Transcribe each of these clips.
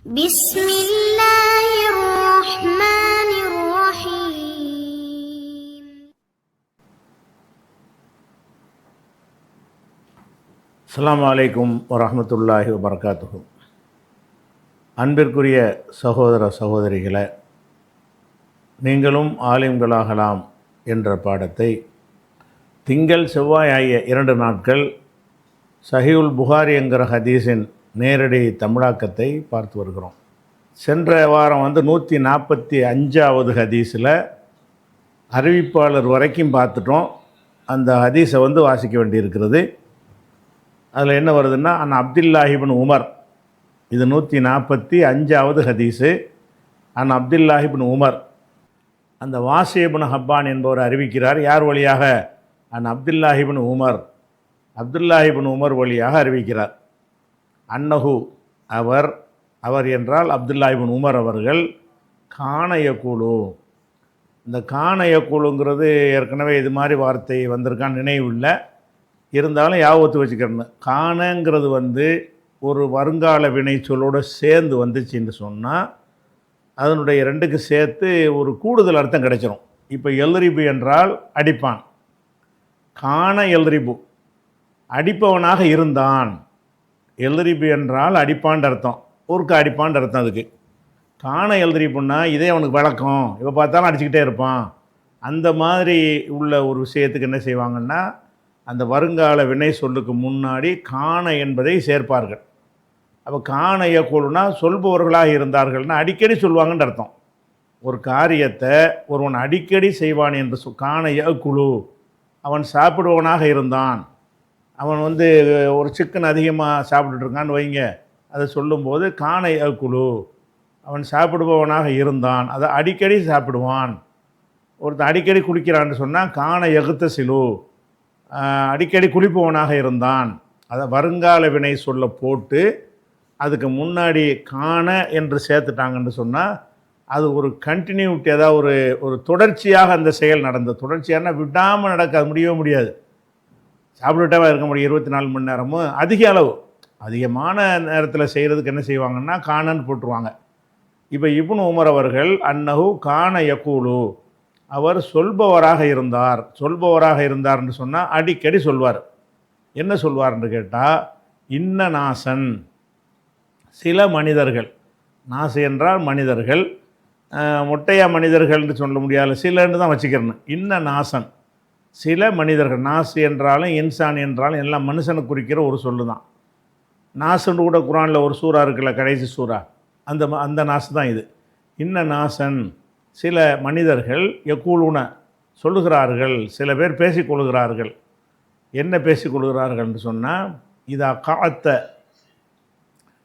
بسم الله الرحمن الرحيم. அஸ்ஸலாமு அலைக்கும் வரஹ்மத்துல்லாஹி வபரகாத்துஹு. அன்பிற்குரிய சகோதர சகோதரிகளே, நீங்களும் ஆலிம்களாகலாம் என்ற பாடத்தை திங்கள் செவ்வாய் ஆகிய 2 நாட்கள் சஹீஹுல் புகாரி என்கிற ஹதீஸின் நேரடி தமிழாக்கத்தை பார்த்து வருகிறோம். சென்ற வாரம் 145வது ஹதீஸில் அறிவிப்பாளர் வரைக்கும் பார்த்துட்டோம். அந்த ஹதீஸை வாசிக்க வேண்டியிருக்கிறது. அதில் என்ன வருதுன்னா, அப்துல்லாஹி இப்னு உமர், இது 145வது ஹதீஸு. அப்துல்லாஹி இப்னு உமர், அந்த வாசி இப்னு ஹப்பான் என்பவர் அறிவிக்கிறார். யார் வழியாக? அப்துல்லாஹி இப்னு உமர், அப்துல்லாஹி இப்னு உமர் வழியாக அறிவிக்கிறார். அன்னஹு, அவர் என்றால் அப்துல்லாஹி இப்னு உமர் அவர்கள், கான யக்கூலு, இந்த கான யக்கூலுங்கிறது ஏற்கனவே இது மாதிரி வார்த்தை வந்திருக்கான்னு நினைவில்லை, இருந்தாலும் யாபத்து வச்சுக்கிறேன். காணங்கிறது ஒரு வருங்கால வினை சொல்லோடு சேர்ந்து வந்துச்சுன்னு சொன்னால் அதனுடைய 2க்கு சேர்த்து ஒரு கூடுதல் அர்த்தம் கிடைச்சிரும். இப்போ எல்ரிபு என்றால் அடிப்பான், காண எல்ரிபு அடிப்பவனாக இருந்தான். எல்ரிபு என்றால் அடிப்பான்ற அர்த்தம், ஊருக்கு அடிப்பான்ற அர்த்தம். அதுக்கு காண எல்ரிபுன்னா இதே அவனுக்கு வழக்கம், இப்போ பார்த்தாலும் அடிச்சுக்கிட்டே இருப்பான். அந்த மாதிரி உள்ள ஒரு விஷயத்துக்கு என்ன செய்வாங்கன்னா, அந்த வருங்கால வினை சொல்லுக்கு முன்னாடி காண என்பதை சேர்ப்பார்கள். அப்போ காண யக்கூலுனா சொல்பவர்களாக இருந்தார்கள்னா அடிக்கடி சொல்லுவாங்கன்ற அர்த்தம். ஒரு காரியத்தை ஒருவன் அடிக்கடி செய்வான் என்று காண யக்கூலு, அவன் சாப்பிடுவவனாக இருந்தான். அவன் ஒரு சிக்கன் அதிகமாக சாப்பிட்டுருக்கான்னு வைங்க, அதை சொல்லும்போது காண யக்கூலு, அவன் சாப்பிடுபவனாக இருந்தான், அதை அடிக்கடி சாப்பிடுவான். ஒருத்தன் அடிக்கடி குளிக்கிறான்னு சொன்னால் காண யகுத்தசிலு, அடிக்கடி குளிப்பவனாக இருந்தான். அதை வருங்கால வினை சொல்ல போட்டு அதுக்கு முன்னாடி காண என்று சேர்த்துட்டாங்கன்னு சொன்னால் அது ஒரு கண்டினியூட்டி, அதாவது ஒரு தொடர்ச்சியாக அந்த செயல் நடந்தது. தொடர்ச்சியான விடாமல் நடக்க முடியவே முடியாது. சாப்பிட்டுட்டே இருக்க முடியும் 24 மணி நேரமும். அதிகமான நேரத்தில் செய்கிறதுக்கு என்ன செய்வாங்கன்னா காணன்னு போட்டுருவாங்க. இப்போ இப்னு உமர் அவர்கள் அன்னஹு காண யக்கூலு, அவர் சொல்பவராக இருந்தார்னு சொன்னால் அடிக்கடி சொல்வார். என்ன சொல்வார்ன்னு கேட்டால், இன்ன நாசன், சில மனிதர்கள், நாசு என்றால் மனிதர்கள், மொட்டையா மனிதர்கள்னு சொல்ல முடியாது, சிலன்னு தான் வச்சுக்கிறேன். இன்ன நாசன், சில மனிதர்கள். நாசு என்றாலும் இன்சான் என்றாலும் எல்லாம் மனுஷனை குறிக்கிற ஒரு சொல்லு தான். நாசுன்னு கூட குரானில் ஒரு சூறா இருக்குல்ல, கடைசி சூறா, அந்த நாசு தான் இது. இன்ன நாசன், சில மனிதர்கள் யக்கூலுன சொல்லுகிறார்கள், சில பேர் பேசிக்கொள்கிறார்கள். என்ன பேசிக்கொள்கிறார்கள் என்று சொன்னால், இதா காத்த,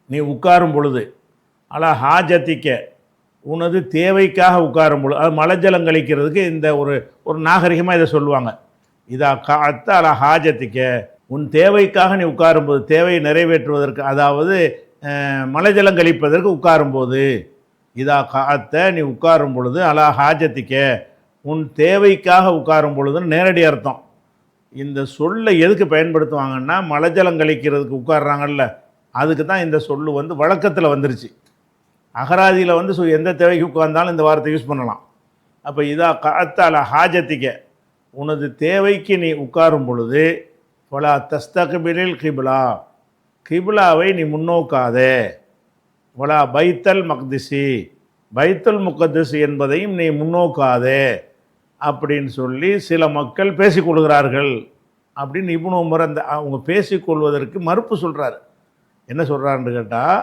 நீ உட்காரும் பொழுது, அலா ஹாஜத்திக்க, உனது தேவைக்காக உட்காரும் பொழுது, அது மலஜலம் கழிக்கிறதுக்கு இந்த ஒரு நாகரிகமாக இதை சொல்லுவாங்க. இதா காத்த அலா ஹாஜத்திக்க, உன் தேவைக்காக நீ உட்காரும்போது, தேவையை நிறைவேற்றுவதற்கு, அதாவது மலஜலம் கழிப்பதற்கு உட்காரும்போது, இதா காத்த, நீ உட்காரும் பொழுது, அலா ஹாஜத்திக்க, உன் தேவைக்காக உட்காரும் பொழுதுன்னு நேரடி அர்த்தம். இந்த சொல்லை எதுக்கு பயன்படுத்துவாங்கன்னா, மலஜலம் கழிக்கிறதுக்கு உட்கார்றாங்கல்ல, அதுக்கு தான் இந்த சொல்லு வழக்கத்தில் வந்துருச்சு. அகராதியில் எந்த தேவைக்கு உட்கார்ந்தாலும் இந்த வார்த்தை யூஸ் பண்ணலாம். அப்போ இதா காத்த அலா ஹாஜத்திக்க, உனது தேவைக்கு நீ உட்காரும் பொழுது, ஃபலா தஸ்தக்பிலில் கிப்லா, கிப்லாவை நீ முன்னோக்காதே, வலா பைத்தல் மக்திசி, பைத்துல் முகத்தஸ் என்பதையும் நீ முன்னோக்காதே அப்படின்னு சொல்லி சில மக்கள் பேசிக்கொள்கிறார்கள் அப்படின்னு இப்னு உமர் அவங்க பேசிக்கொள்வதற்கு மறுப்பு சொல்கிறார். என்ன சொல்கிறாருன்னு கேட்டால்,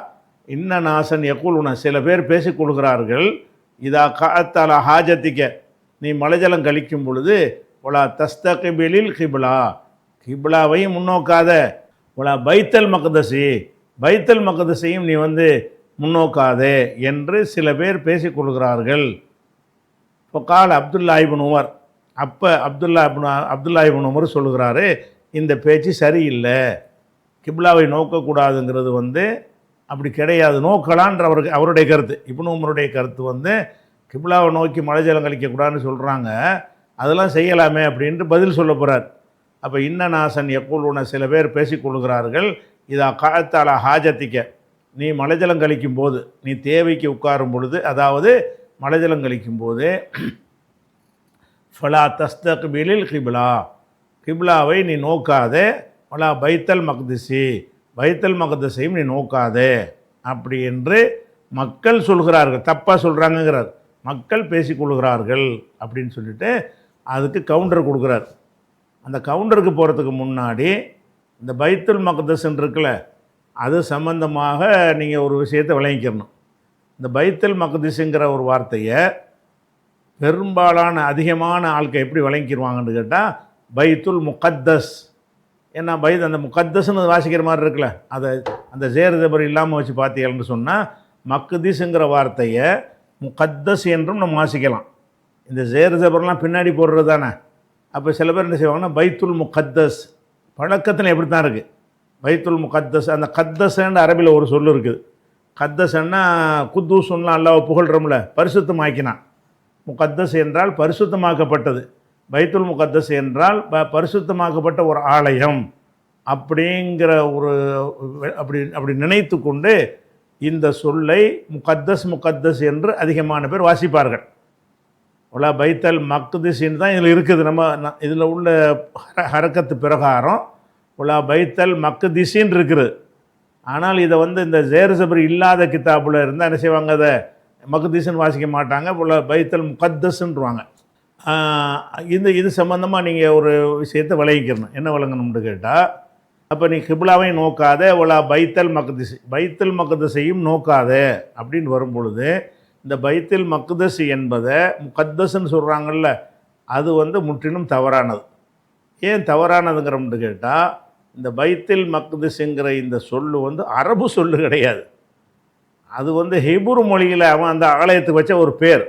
இன்ன நாசன் யக்கூலுன, சில பேர் பேசிக்கொள்கிறார்கள், இதா காத்தல ஹாஜத்திக்க, நீ மலஜலம் கழிக்கும் பொழுது, வலா தஸ்தக்பிலில் கிப்லா, கிப்லாவையும் முன்னோக்காத, வலா பைத்தல் மக்தசி, பைத்தல் மக்தஸையும் நீ முன்னோக்காதே என்று சில பேர் பேசிக்கொள்கிறார்கள். இப்போ கால் அப்துல்லாஹி இப்னு உமர், அப்போ அப்துல்லாஹி இப்னு உமர் சொல்லுகிறாரு, இந்த பேச்சு சரியில்லை, கிப்லாவை நோக்கக்கூடாதுங்கிறது அப்படி கிடையாது, நோக்கலான்ற அவருடைய கருத்து. இப்னு உமருடைய கருத்து கிப்லாவை நோக்கி மலைஜலம் கழிக்கக்கூடாதுன்னு சொல்கிறாங்க, அதெல்லாம் செய்யலாமே அப்படின்ட்டு பதில் சொல்ல போகிறார். அப்போ இன்ன நாசன் யக்கூலுன, சில பேர் பேசிக்கொள்கிறார்கள், இதா காத்தால ஹாஜத்திக்க, நீ மலைஜலம் கழிக்கும் போது, நீ தேவைக்கு உட்காரும் பொழுது, அதாவது மலைஜலம் கழிக்கும் போது ஃபலா தஸ்தக்பிலில் கிப்லா, கிப்லாவை நீ நோக்காதே, வலா பைத்தல் மக்திசி, பைத்தல் மக்திஸையும் நீ நோக்காதே அப்படி என்று மக்கள் சொல்கிறார்கள். தப்பாக சொல்கிறாங்கங்கிறார், மக்கள் பேசிக்கொள்கிறார்கள் அப்படின்னு சொல்லிட்டு அதுக்கு கவுண்டர் கொடுக்குறார். அந்த கவுண்டருக்கு போகிறதுக்கு முன்னாடி இந்த பைத்துல் மக்தஸ்ன்னு இருக்குல்ல, அது சம்பந்தமாக நீங்கள் ஒரு விஷயத்தை விளங்கிக்கணும். இந்த பைத்துல் மக்திஸுங்கிற ஒரு வார்த்தையை பெரும்பாலான அதிகமான ஆட்கள் எப்படி விளங்கிடுவாங்கன்னு கேட்டால் பைத்துல் முகத்தஸ். ஏன்னா அந்த முகத்தஸ்ன்னு வாசிக்கிற மாதிரி இருக்குல்ல, அதை அந்த ஜேர் ஜபர் இல்லாமல் வச்சு பார்த்தீங்கன்னு சொன்னால் மக்திஸுங்கிற வார்த்தையை முகத்தஸ் என்றும் நம்ம வாசிக்கலாம். இந்த ஜேர் ஜபர்லாம் பின்னாடி போடுறது தானே. அப்போ சில பேர் என்ன செய்வாங்கன்னா பைத்துல் முகத்தஸ், பழக்கத்தில் எப்படி தான் இருக்குது பைத்துல் முகத்தஸ். அந்த கத்தஸ்ன்னு அரபியில் ஒரு சொல் இருக்குது. கத்தஸ்ன்னா குத்தூசுன்னா அல்லாஹ் புகழ்கிறோம்ல, பரிசுத்தமாக்கினான். முகத்தஸ் என்றால் பரிசுத்தமாக்கப்பட்டது, பைத்துல் முகத்தஸ் என்றால் பரிசுத்தமாக்கப்பட்ட ஒரு ஆலயம் அப்படிங்கிற ஒரு அப்படி நினைத்து கொண்டு இந்த சொல்லை முகத்தஸ் என்று அதிகமான பேர் வாசிப்பார்கள். உலா பைத்தல் மக்திஸின்னு தான் இதில் இருக்குது. நம்ம இதில் உள்ள ஹரக்கத்து பிரகாரம் உலா பைத்தல் மக்திஸின்னு இருக்குது. ஆனால் இதை இந்த ஜேர் ஜபர் இல்லாத கிதாபில் இருந்தால் என்ன செய்வாங்க, அதை மக்திஸ்ன்னு வாசிக்க மாட்டாங்க, உலா பைத்தல் முகத்தஸ்ன்றுவாங்க. இது சம்மந்தமாக நீங்கள் ஒரு விஷயத்தை விளங்கிக்கணும். என்ன விளங்கணும்னு கேட்டால், அப்போ நீ கிப்லாவையும் நோக்காத, உலா பைத்தல் மக்திஸ், பைத்தல் மக்திஸையும் நோக்காத அப்படின்னு வரும்பொழுது இந்த பைத்துல் மக்தஸ் என்பதை முகத்தஸ்ன்னு சொல்கிறாங்கல்ல, அது முற்றிலும் தவறானது. ஏன் தவறானதுங்கிறோம்னு கேட்டால், இந்த பைத்துல் மக்தஸ்ங்கிற இந்த சொல்லு அரபு சொல்லு கிடையாது. அது ஹிப்ரு மொழியில் அவன் அந்த ஆலயத்துக்கு வச்ச ஒரு பேர்.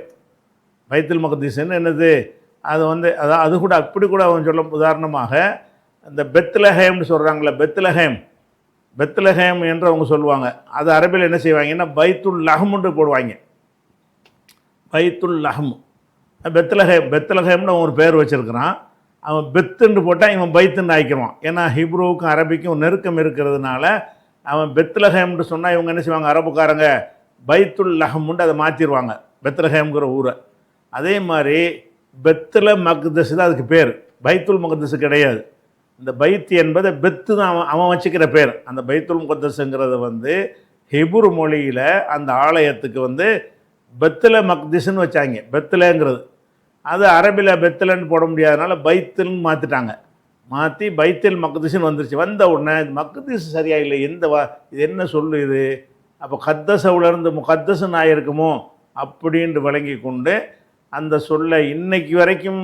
பைத்துல் மக்திஸ்ன்னு என்னது, அது அது கூட அப்படி கூட அவன் சொல்ல. உதாரணமாக இந்த பெத்லஹேம்னு சொல்கிறாங்களே, பெத்லஹேம் என்று அவங்க சொல்லுவாங்க. அது அரபியில் என்ன செய்வாங்கன்னா பைத்துல் லஹ்முன்னு போடுவாங்க. பைத்துல் லஹம், பெத்லஹேம்னு அவன் ஒரு பேர் வச்சுருக்கிறான். அவன் பெத்துன்னு போட்டால் இவன் பைத்துன்னு ஆக்கிடுவான். ஏன்னா ஹிப்ருவுக்கும் அரபிக்கும் நெருக்கம் இருக்கிறதுனால அவன் பெத்லஹேம்னு சொன்னால் இவங்க என்ன செய்வாங்க, அரபுக்காரங்க பைத்துல் லஹம்னு அதை மாற்றிடுவாங்க, பெத்லஹேம்ங்கிற ஊரை. அதே மாதிரி பெத்துல மக்தஸ் தான் அதுக்கு பேர், பைத்துல் மக்தஸ் கிடையாது. இந்த பைத் என்பதை பெத்து தான் அவன் வச்சுக்கிற பேர். அந்த பைத்துல் முகத்தஸுங்கிறத ஹிப்ரு மொழியில் அந்த ஆலயத்துக்கு பெத்துல மக்திஸ்ன்னு வச்சாங்க. பெத்துலங்கிறது அது அரபியில் பெத்துலன்னு போட முடியாதனால பைத்துல்னு மாற்றிட்டாங்க. மாற்றி பைத்துல் மக்திஸ்ன்னு வந்துருச்சு. வந்த உடனே இது மக்திஸ் சரியா இல்லை, இது என்ன சொல்லு இது, அப்போ கத்தசவுலேருந்து முகத்தஸ்ன்னு ஆகிருக்குமோ அப்படின்ட்டு விளங்கி கொண்டு அந்த சொல்லை இன்னைக்கு வரைக்கும்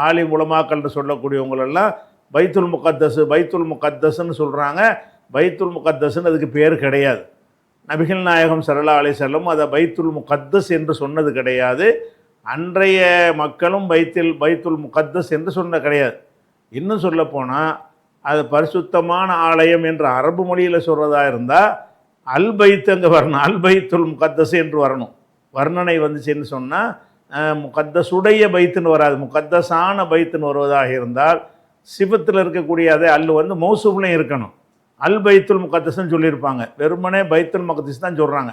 ஆலிம் உலமாக்கள்னு சொல்லக்கூடியவங்களெல்லாம் பைத்துல் முகத்தஸ்ன்னு சொல்கிறாங்க. பைத்துல் முகத்தஸ்ன்னு அதுக்கு பேர் கிடையாது. நபிகள் நாயகம் ஸல்லல்லாஹு அலைஹி வஸல்லம் அதை பைத்துல் முகத்தஸ் என்று சொன்னது கிடையாது. அன்றைய மக்களும் பைத்துல் முகத்தஸ் என்று சொன்ன கிடையாது. இன்னும் சொல்லப்போனால் அது பரிசுத்தமான ஆலயம் என்று அரபு மொழியில் சொல்கிறதா இருந்தால் அல் பைத் அங்கே வரணும், அல் பைத்துல் முகத்தஸ் என்று வரணும். வர்ணனை வந்துச்சுன்னு சொன்னால் முகத்தஸுடைய பைத்துன்னு வராது, முகத்தஸான பைத்துன்னு வருவதாக இருந்தால் சிவத்தில் இருக்கக்கூடிய அதே அல் மௌசூப்லையும் இருக்கணும். அல் பைத்துல் முகத்தஸ்ன்னு சொல்லியிருப்பாங்க, வெறுமனே பைத்துல் மக்திஸ் தான் சொல்கிறாங்க.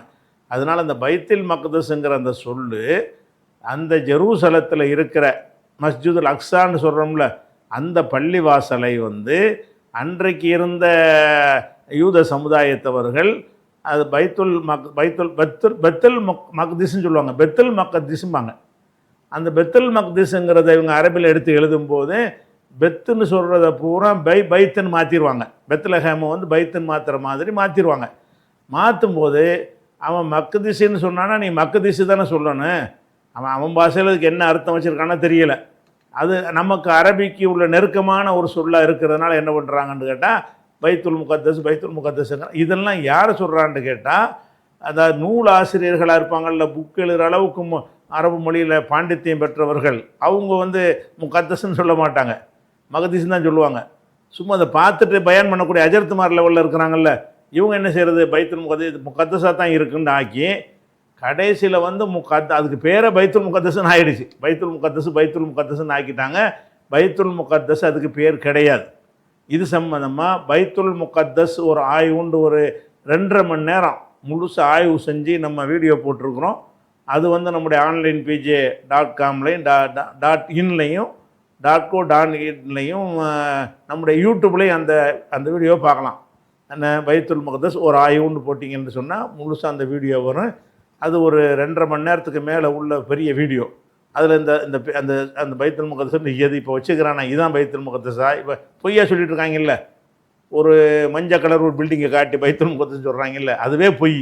அதனால் அந்த பைத்துல் மக்திஸ்ங்கிற அந்த சொல்லு அந்த ஜெருசலத்தில் இருக்கிற மஸ்ஜிதுல் அக்ஸான்னு சொல்கிறோம்ல, அந்த பள்ளி வாசலை அன்றைக்கு இருந்த யூத சமுதாயத்தவர்கள் அது பெத்துல் மக்திஸ்ன்னு சொல்லுவாங்க, பெத்துல் மக்திஸ்ம்பாங்க. அந்த பெத்துல் மக்திஸ்ங்கிறத இவங்க அரபியில் எடுத்து எழுதும்போது பெத்துன்னு சொல்கிறத பூரா பைத்துன்னு மாற்றிடுவாங்க. பெத்லஹேமை பைத்துன்னு மாற்றுற மாதிரி மாற்றிடுவாங்க. மாற்றும்போது அவன் மக்திஸ்ன்னு சொன்னான்னா நீ மக்திஸ் தானே சொல்லணும். அவன் பாஷையில் அதுக்கு என்ன அர்த்தம் வச்சுருக்கான்னா தெரியலை. அது நமக்கு அரபிக்கு உள்ள நெருக்கமான ஒரு சொல்லாக இருக்கிறதுனால என்ன பண்ணுறாங்கன்னு கேட்டால் பைத்துல் முகத்தஸ்ங்கிற இதெல்லாம் யார் சொல்கிறான்னு கேட்டால், அதாவது நூல் ஆசிரியர்களாக இருப்பாங்கள்ல, புக் எழுதுகிற அளவுக்கு அரபு மொழியில் பாண்டித்தியம் பெற்றவர்கள், அவங்க முகத்தஸ்ன்னு சொல்ல மாட்டாங்க, மகதீஸ்ன்னு தான் சொல்லுவாங்க. சும்மா அதை பார்த்துட்டு பயான் பண்ணக்கூடிய அஜர்த்துமார் லெவலில் இருக்கிறாங்கல்ல, இவங்க என்ன செய்கிறது, பைத்துல் முகத்தஸாக தான் இருக்குன்னு ஆக்கி கடைசியில் அதுக்கு பேரை பைத்துல் முகத்தஸ்ன்னு ஆகிடுச்சு. பைத்துல் முகத்தஸ்ன்னு ஆக்கிட்டாங்க. பைத்துல் முகத்தஸ் அதுக்கு பேர் கிடையாது. இது சம்பந்தமாக பைத்துல் முகத்தஸ் ஒரு ஆய்வுண்டு ஒரு 2.5 மணி நேரம் முழுசு ஆய்வு செஞ்சு நம்ம வீடியோ போட்டிருக்கிறோம். அது வந்து நம்முடைய ஆன்லைன் பிஜே .comலையும் .inலையும் .co.inலையும் நம்முடைய யூடியூப்லேயும் அந்த வீடியோ பார்க்கலாம். அந்த பைத்துல் முகத்தஸ் ஒரு ஆய்வுன்னு போட்டிங்கன்னு சொன்னால் முழுசாக அந்த வீடியோ வரும். அது ஒரு 2.5 மணி நேரத்துக்கு மேலே உள்ள பெரிய வீடியோ. அதில் அந்த பைத்துல் முகத்தஸ் எது இப்போ வச்சுக்கிறானா இதுதான் பைத்துல் முகத்தஸா, இப்போ பொய்யா சொல்லிட்டு இருக்காங்கல்ல, ஒரு மஞ்சள் கலர் ஒரு பில்டிங்கை காட்டி பைத்துல் முகத்தஸ் சொல்கிறாங்கல்ல, அதுவே பொய்.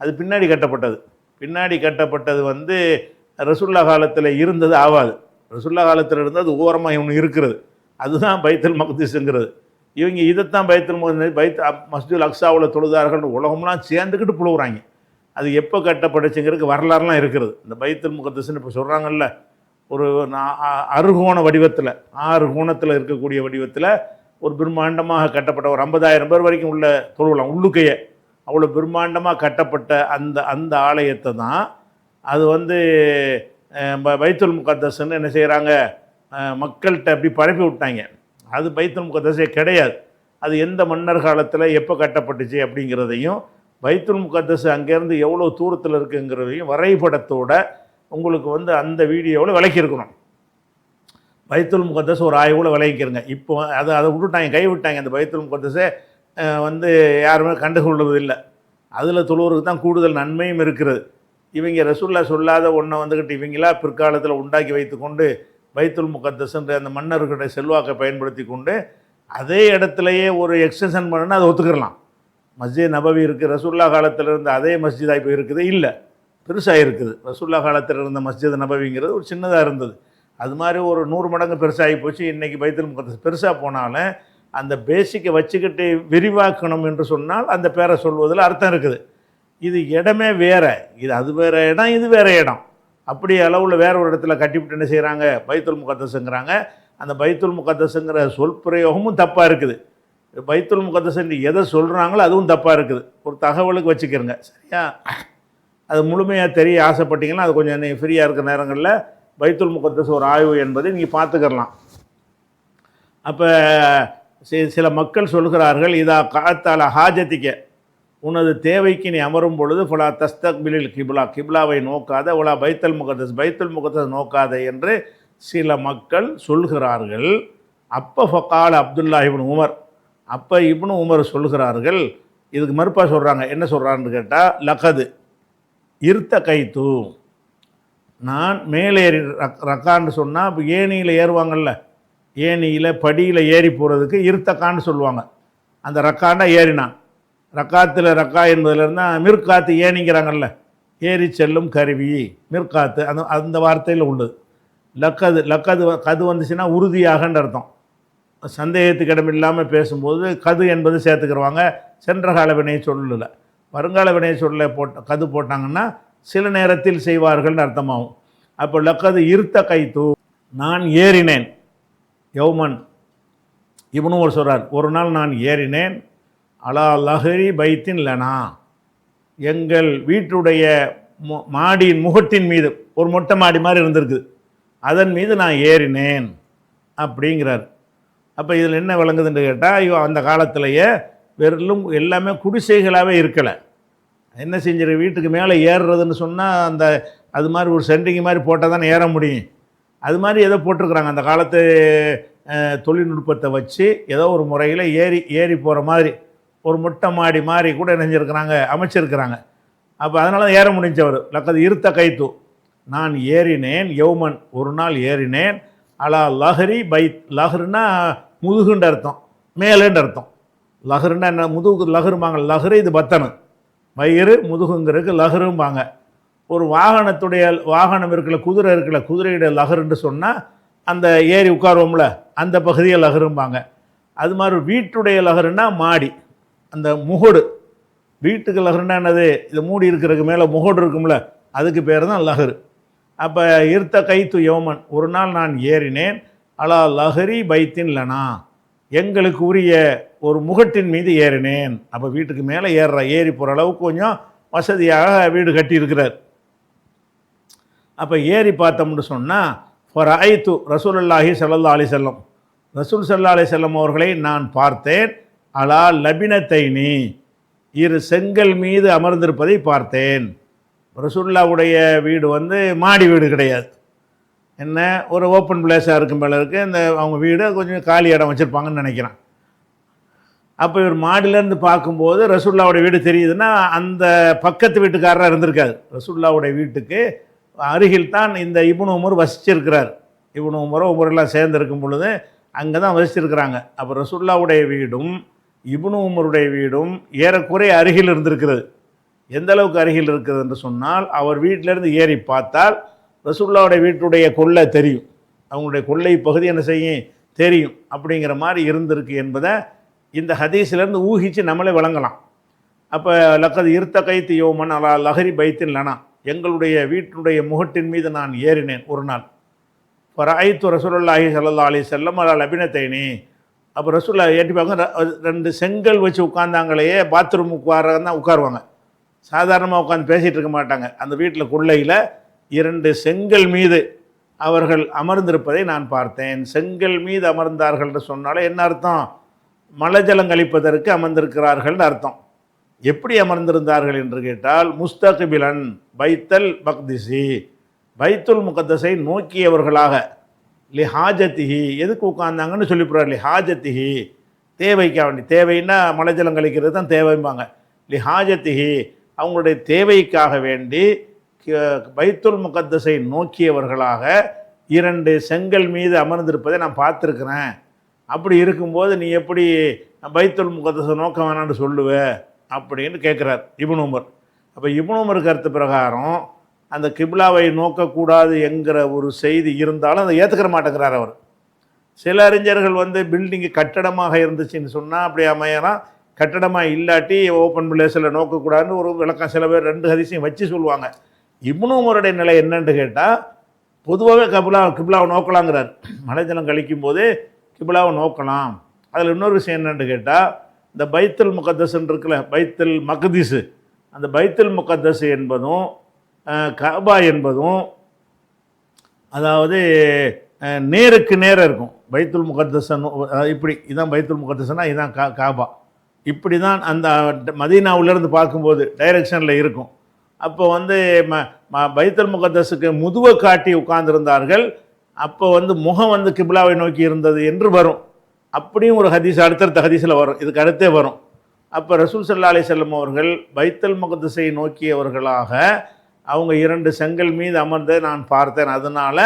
அது பின்னாடி கட்டப்பட்டது வந்து ரசூலுல்லாஹ் காலத்தில் இருந்தது ஆகாது. ரசூலுல்லாஹ் காலத்தில் இருந்தது ஓரமாக ஒன்று இருக்கிறது, அதுதான் பைத்துல் மக்திஸ்ங்கிறது. இவங்க இதைத்தான் மஸ்ஜிதுல் அக்ஸாவில் தொழுதார்கள் உலகம்லாம் சேர்ந்துக்கிட்டு புழுவுறாங்க. அது எப்போ கட்டப்பட்டுச்சுங்கிறதுக்கு வரலாறுலாம் இருக்கிறது. இந்த பைத்துல் முகத்தஸ்ன்னு இப்போ சொல்கிறாங்கல்ல, ஒரு அறுகோண வடிவத்தில் 6 கோணத்தில் இருக்கக்கூடிய வடிவத்தில் ஒரு பிரம்மாண்டமாக கட்டப்பட்ட ஒரு 50,000 பேர் வரைக்கும் உள்ள தொழுவலாம் உள்ளுக்கையே. அவ்வளோ பிரம்மாண்டமாக கட்டப்பட்ட அந்த ஆலயத்தை தான் அது வந்து பைத்துல் முகத்தஸ்ன்னு என்ன செய்கிறாங்க, மக்கள்கிட்ட அப்படி பரப்பி விட்டாங்க. அது பைத்துல் முகத்தஸே கிடையாது. அது எந்த மன்னர் காலத்தில் எப்போ கட்டப்பட்டுச்சு அப்படிங்கிறதையும், பைத்துல் முகத்தஸ் அங்கேருந்து எவ்வளோ தூரத்தில் இருக்குங்கிறதையும் வரைபடத்தோட உங்களுக்கு வந்து அந்த வீடியோவில் விளக்கியிருக்கணும். பைத்துல் முகத்தஸ் ஒரு ஆய்வில் விளக்கிருங்க. இப்போ அதை விட்டுட்டாங்க, கை விட்டாங்க. அந்த பைத்துல் முகத்தஸை வந்து யாருமே கண்டுகொள்வதில்லை. அதில் தொழுவருக்கு தான் கூடுதல் நன்மையும் இருக்கிறது. இவங்க ரசூலுல்லாஹ் சொல்லாத ஒன்றை வந்துக்கிட்டு இவங்களா பிற்காலத்தில் உண்டாக்கி வைத்து கொண்டு பைத்துல் முகத்தஸ்ன்ற அந்த மன்னர்களுடைய செல்வாக்கை பயன்படுத்தி கொண்டு அதே இடத்துலையே ஒரு எக்ஸ்டென்ஷன் பண்ணுன்னா அதை ஒத்துக்கிடலாம். மஸ்ஜித் நபவி இருக்குது, ரசூலுல்லாஹ் காலத்தில் இருந்த அதே மஸ்ஜிதாக இப்போ இருக்குது இல்லை, பெருசாக இருக்குது. ரசூலுல்லாஹ் காலத்தில் இருந்த மஸ்ஜித் நபவிங்கிறது ஒரு சின்னதாக இருந்தது, அது மாதிரி ஒரு 100 மடங்கு பெருசாகி போச்சு. இன்றைக்கி பைத்துல் முகத்தஸ் பெருசாக போனாலும் அந்த பேசிக்கை வச்சுக்கிட்டு விரிவாக்கணும் என்று சொன்னால் அந்த பேரை சொல்வதில் அர்த்தம் இருக்குது. இது இடமே வேறு, அது வேறு இடம், இது வேறு இடம். அப்படி அளவில் வேற ஒரு இடத்துல கட்டிவிட்டு என்ன செய்கிறாங்க, பைத்துல் முகத்தஸ்ங்கிறாங்க. அந்த பைத்துல் முகத்தஸ்ங்கிற சொல் பிரயோகமும் தப்பாக இருக்குது. பைத்துல் முகத்தஸ் எதை சொல்கிறாங்களோ அதுவும் தப்பாக இருக்குது. ஒரு தகவலுக்கு வச்சுக்கிறங்க, சரியா? அது முழுமையாக தெரிய ஆசைப்பட்டீங்கன்னா அது கொஞ்சம் நீங்கள் ஃப்ரீயாக இருக்கிற நேரங்களில் பைத்துல் முகத்தஸ் ஒரு ஆய்வு என்பதை நீங்கள் பார்த்துக்கலாம். அப்போ சில மக்கள் சொல்கிறார்கள், இதா காத்தால ஹாஜத்திக்க, உனது தேவைக்கு நீ அமரும் பொழுது ஃபுலா தஸ்தக்பிலில் கிப்லாவை நோக்காத, உலா பைத்துல் முகத்தஸ் நோக்காத என்று சில மக்கள் சொல்கிறார்கள். அப்போ ஃபகால் அப்துல்லாஹ் இப்னு உமர், அப்போ இப்னு உமர் சொல்கிறார்கள், இதுக்கு மறுப்பாக சொல்கிறாங்க. என்ன சொல்கிறான்னு கேட்டால், லகது இருத்த கைத்து, நான் மேலேறி ரக்கான்னு சொன்னால் இப்போ ஏணியில் ஏறுவாங்கள்ல, ஏணியில் படியில் ஏறி போகிறதுக்கு இருத்தக்கான்னு சொல்லுவாங்க. அந்த ரக்காண்டா ஏறினான். ரக்காத்தில் ரக்கா என்பதுலேருந்து மிர்காத்து ஏணிங்கிறாங்கல்ல, ஏறி செல்லும் கருவி மிர்காத்து, அந்த வார்த்தையில் உள்ளது. கது வந்துச்சுன்னா உறுதியாகன்ற அர்த்தம். சந்தேகத்துக்கு இடமில்லாமல் பேசும்போது கது என்பது சேர்த்துக்கிறவாங்க. சென்ற கால வினை சொல்லல, வருங்கால வினை சொல்ல கது போட்டாங்கன்னா சில நேரத்தில் செய்வார்கள்னு அர்த்தமாகும். அப்போ லக்கது இருத்த கைத்து, நான் ஏறினேன். யௌமன் இப்னு உமர் சொல்கிறார், ஒரு நாள் நான் ஏறினேன். அலா லஹரி பைத்தின் லனா, எங்கள் வீட்டுடைய மாடியின் முகட்டின் மீது ஒரு மொட்டை மாடி மாதிரி இருந்திருக்குது, அதன் மீது நான் ஏறினேன் அப்படிங்கிறார். அப்போ இதில் என்ன விளங்குதுன்னு கேட்டால், அந்த காலத்திலேயே வெறும் எல்லாமே குடிசைகளாகவே இருக்கலை. என்ன செஞ்சிரு, வீட்டுக்கு மேலே ஏறுறதுன்னு சொன்னால் அது மாதிரி ஒரு சென்டிங் மாதிரி போட்டால் தானே ஏற முடியும். அது மாதிரி ஏதோ போட்டிருக்கிறாங்க அந்த காலத்து தொழில்நுட்பத்தை வச்சு ஏதோ ஒரு முறையில் ஏறி போகிற மாதிரி ஒரு மொட்டை மாடி மாதிரி கூட நினைஞ்சிருக்கிறாங்க, அமைச்சிருக்கிறாங்க. அப்போ அதனால ஏற முடிஞ்சவர். லக்கது இருத்த கைத்து, நான் ஏறினேன். யௌமன் ஒரு நாள் ஏறினேன். அலா லஹரி பைத், லஹருன்னா முதுகுன்ற அர்த்தம், மேலுன்ற அர்த்தம். லஹருன்னா என்ன, முதுகு லஹரும்பாங்க. லஹரு இது பத்தனு, வயிறு முதுகுங்கிறதுக்கு லஹரும்பாங்க. ஒரு வாகனம் இருக்குல்ல, குதிரை இருக்குல்ல, குதிரையுடைய லஹருன்னு சொன்னால் அந்த ஏறி உட்காருவோம்ல அந்த பகுதியை லஹரும்பாங்க. அது மாதிரி வீட்டுடைய லஹருன்னா மாடி, அந்த முகடு. வீட்டுக்கு லஹருன்னா என்னது, இது மூடி இருக்கிறதுக்கு மேலே முகடு இருக்கும்ல, அதுக்கு பேர் தான் லஹரு. அப்போ இருத்த கைத்து யோமன், ஒரு நாள் நான் ஏறினேன். அலா லஹரி பைத்தின் லனா, எங்களுக்கு உரிய ஒரு முகட்டின் மீது ஏறினேன். அப்போ வீட்டுக்கு மேலே ஏறி போகிற அளவுக்கு கொஞ்சம் வசதியாக வீடு கட்டியிருக்கிறார். அப்போ ஏறி பார்த்தோம்னு சொன்னால், ஃபராய்த்து ரசூலுல்லாஹி ஸல்லல்லாஹு அலைஹி வஸல்லம், ரசூல் ஸல்லல்லாஹு அலைஹி வஸல்லம் அவர்களை நான் பார்த்தேன். அலா லபினத்தைனி, இரு செங்கல் மீது அமர்ந்திருப்பதை பார்த்தேன். ரசூலுல்லாவுடைய வீடு வந்து மாடி வீடு கிடையாது, என்ன ஒரு ஓப்பன் பிளேஸாக இருக்கும் போல இருக்குது. இந்த அவங்க வீடு கொஞ்சம் காலி இடம் வச்சுருப்பாங்கன்னு நினைக்கிறேன். அப்போ இவர் மாடிலேருந்து பார்க்கும்போது ரசூலுல்லாவுடைய வீடு தெரியுதுன்னா அந்த பக்கத்து வீட்டுக்காரராக இருந்திருக்காரு. ரசூலுல்லாவுடைய வீட்டுக்கு அருகில் தான் இந்த இப்னு உமர் வசிச்சிருக்கிறார். இப்னு உமரும் உமரெல்லாம் சேர்ந்து இருக்கும் பொழுது அங்கே தான் வசிச்சிருக்கிறாங்க. அப்போ ரசூலுல்லாவுடைய வீடும் இப்னு உமருடைய வீடும் ஏறக்குறைய அருகில் இருந்திருக்கிறது. எந்த அளவுக்கு அருகில் இருக்குது என்று சொன்னால், அவர் வீட்டிலேருந்து ஏறி பார்த்தால் ரசூலுல்லாவுடைய வீட்டுடைய கொள்ளை தெரியும், அவங்களுடைய கொள்ளை பகுதி என்ன செய்யும் தெரியும். அப்படிங்கிற மாதிரி இருந்திருக்கு என்பதை இந்த ஹதீஸிலேருந்து ஊகித்து நம்மளே வழங்கலாம். அப்போ லக்கது இருத்த கைத்து யோமன் அலா லஹரி பைத்தின் லனா, எங்களுடைய வீட்டினுடைய முகட்டின் மீது நான் ஏறினேன் ஒரு நாள். ஃபராயித்து ரசூலுல்லாஹி ஸல்லல்லாஹு அலைஹி வஸல்லம் அலா லபினத்தைனி, அப்போ ரசூலுல்லா ஏற்றி பார்க்க 2 செங்கல் வச்சு உட்காந்தாங்களையே, பாத்ரூம் தான் உட்காருவாங்க, சாதாரணமாக உட்காந்து பேசிகிட்டு இருக்க மாட்டாங்க. அந்த வீட்டில் கொள்ளையில் 2 செங்கல் மீது அவர்கள் அமர்ந்திருப்பதை நான் பார்த்தேன். செங்கல் மீது அமர்ந்தார்கள் என்று சொன்னாலே என்ன அர்த்தம்? மலஜலம் கழிப்பதற்கு அமர்ந்திருக்கிறார்கள் அர்த்தம். எப்படி அமர்ந்திருந்தார்கள் என்று கேட்டால், முஸ்தக்பிலன் பைத்தல் மக்திசி, பைத்துல் முகத்தஸை நோக்கியவர்களாக, லிஹாஜத்திஹி, எதுக்கு உட்கார்ந்தாங்கன்னு சொல்லிவிடுறார், லிஹாஜத்திஹி தேவைக்காக வேண்டி, தேவைன்னா மலஜலம் கழிக்கிறது தான் தேவைம்பாங்க, லிஹாஜத்திஹி அவங்களுடைய தேவைக்காக வேண்டி பைத்துல் முகத்தஸை நோக்கியவர்களாக 2 செங்கல் மீது அமர்ந்திருப்பதை நான் பார்த்துருக்குறேன். அப்படி இருக்கும்போது நீ எப்படி பைத்துல் முகத்தஸை நோக்க வேணான்னு சொல்லுவ அப்படின்னு கேட்குறார் இப்னு உமர். அப்போ இப்னு உமர் கருத்து பிரகாரம் அந்த கிப்லாவை நோக்கக்கூடாது என்கிற ஒரு செய்தி இருந்தாலும் அதை ஏற்றுக்கிற மாட்டேங்கிறார் அவர். சில அறிஞர்கள் வந்து பில்டிங்கு கட்டடமாக இருந்துச்சுன்னு சொன்னால் அப்படி அமையலாம், கட்டடமாக இல்லாட்டி ஓப்பன் பிளேஸில் நோக்கக்கூடாதுன்னு ஒரு விளக்கம் சில பேர் 2 ஹதீஸையும் வச்சு சொல்லுவாங்க. இப்னு உமருடைய நிலை என்னன்னு கேட்டால், பொதுவாகவே கிப்லாவை நோக்கலாங்கிறார். மலைஜலம் கழிக்கும் போது கிப்லாவை நோக்கலாம். அதில் இன்னொரு விஷயம் என்னென்னு கேட்டால், இந்த பைத்துல் முகத்தஸ்ன்னு இருக்குல்ல, பைத்துல் மக்திஸு, அந்த பைத்துல் முகத்தஸ் என்பதும் கஅபா என்பதும் அதாவது நேருக்கு நேராக இருக்கும். பைத்துல் முகத்தஸன் இப்படி இதான் பைத்துல் முகத்தஸ்னா இதுதான் கஅபா, இப்படி தான் அந்த மதீனாவிலேருந்து பார்க்கும்போது டைரெக்ஷனில் இருக்கும். அப்போ வந்து பைத்துல் முகத்தஸுக்கு முதுவை காட்டி உட்கார்ந்துருந்தார்கள். அப்போ வந்து முகம் வந்து கிப்லாவை நோக்கி இருந்தது என்று வரும். அப்படியும் ஒரு ஹதீஸ் அடுத்தடுத்த ஹதீஸில் வரும், இதுக்கு அடுத்தே வரும். அப்போ ரசூல் ஸல்லல்லாஹு அலைஹி வஸல்லம் அவர்கள் பைத்துல் முகத்தஸை நோக்கியவர்களாக அவங்க 2 செங்கல் மீது அமர்ந்ததை நான் பார்த்தேன். அதனால்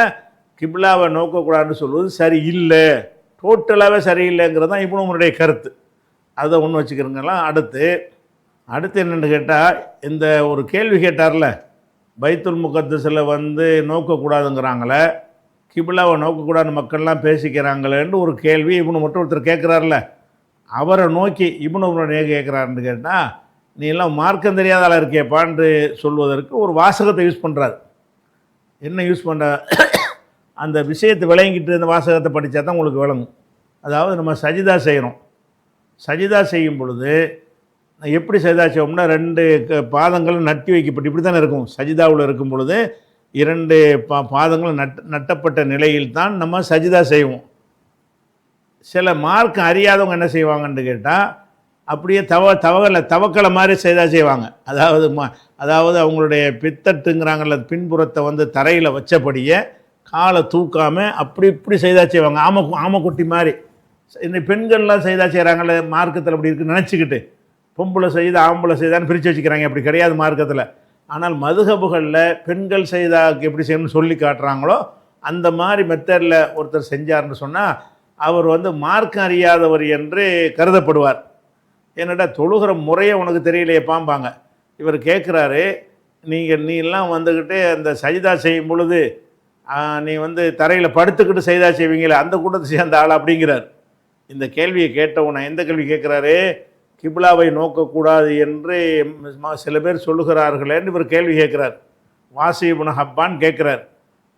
கிப்லாவை நோக்கக்கூடாதுன்னு சொல்வது சரி இல்லை, டோட்டலாகவே சரியில்லைங்கிறது தான் இப்னு உமருடைய கருத்து. அதை ஒன்று வச்சுக்கிறீங்களா. அடுத்து என்னென்னு கேட்டால், இந்த ஒரு கேள்வி கேட்டார்ல, பைத்துல் முகத்தஸில் வந்து நோக்கக்கூடாதுங்கிறாங்களே, கிப்லாவை நோக்கக்கூடாதுன்னு மக்கள்லாம் பேசிக்கிறாங்களேன்னு ஒரு கேள்வி இப்னு உமர் ஒருத்தர் கேட்குறாருல, அவரை நோக்கி இப்னு உமர் கேட்குறாருன்னு கேட்டால், நீ எல்லாம் மார்க்கம் தெரியாத ஆளாக இருக்கேப்பான்னு சொல்வதற்கு ஒரு வாசகத்தை யூஸ் பண்ணுறாரு. என்ன யூஸ் பண்ணுற, அந்த விஷயத்தை விளங்கிட்டு இந்த வாசகத்தை படித்தா தான் உங்களுக்கு விளங்கும். அதாவது நம்ம சஜிதா செய்கிறோம், சஜிதா செய்யும் பொழுது எப்படி சஜிதா செய்வோம்னா 2 பாதங்களும் நட்டி வைக்கப்பட்டு இப்படி தானே இருக்கும். சஜிதாவில் இருக்கும் பொழுது 2 பாதங்களும் நட்டப்பட்ட நிலையில் தான் நம்ம சஜிதா செய்வோம். சில மார்க்கம் அறியாதவங்க என்ன செய்வாங்கன்னு கேட்டால், அப்படியே தவக்கலை மாதிரி சஜிதா செய்வாங்க. அதாவது அவங்களுடைய பித்தட்டுங்கிறாங்கல்ல, பின்புறத்தை வந்து தரையில் வச்சபடியே காலை தூக்காமல் அப்படி இப்படி சஜிதா செய்வாங்க. ஆமக்குட்டி மாதிரி. இந்த பெண்கள்லாம் சஜிதா செய்கிறாங்கல்ல, மார்க்கத்தில் அப்படி இருக்குன்னு நினச்சிக்கிட்டு பொம்பளை செய்தா ஆம்பளை செய்தான்னு பிரித்து வச்சுக்கிறாங்க. அப்படி கிடையாது மார்க்கத்தில். ஆனால் மதுஹபுகளில் பெண்கள் செய்தாக்கு எப்படி செய்யணும்னு சொல்லி காட்டுறாங்களோ அந்த மாதிரி மெத்தடில் ஒருத்தர் செஞ்சார்னு சொன்னால் அவர் வந்து மார்க்கம் அறியாதவர் என்று கருதப்படுவார். என்னடா தொழுகிற முறையை உனக்கு தெரியலையே பாம்பாங்க. இவர் கேட்குறாரு, நீ எல்லாம் வந்துக்கிட்டு அந்த சஜிதா செய்யும் பொழுது நீ வந்து தரையில் படுத்துக்கிட்டு சஜிதா செய்வீங்களே, அந்த கூட்டத்தை சேர்ந்த ஆள் அப்படிங்கிறார். இந்த கேள்வியை கேட்டவுடனே எந்த கேள்வி கேட்குறாரு, கிப்லாவை நோக்கக்கூடாது என்று சில பேர் சொல்லுகிறார்களேன்னு இவர் கேள்வி கேட்குறார். வாசி இப்னு ஹப்பான் கேட்குறார்.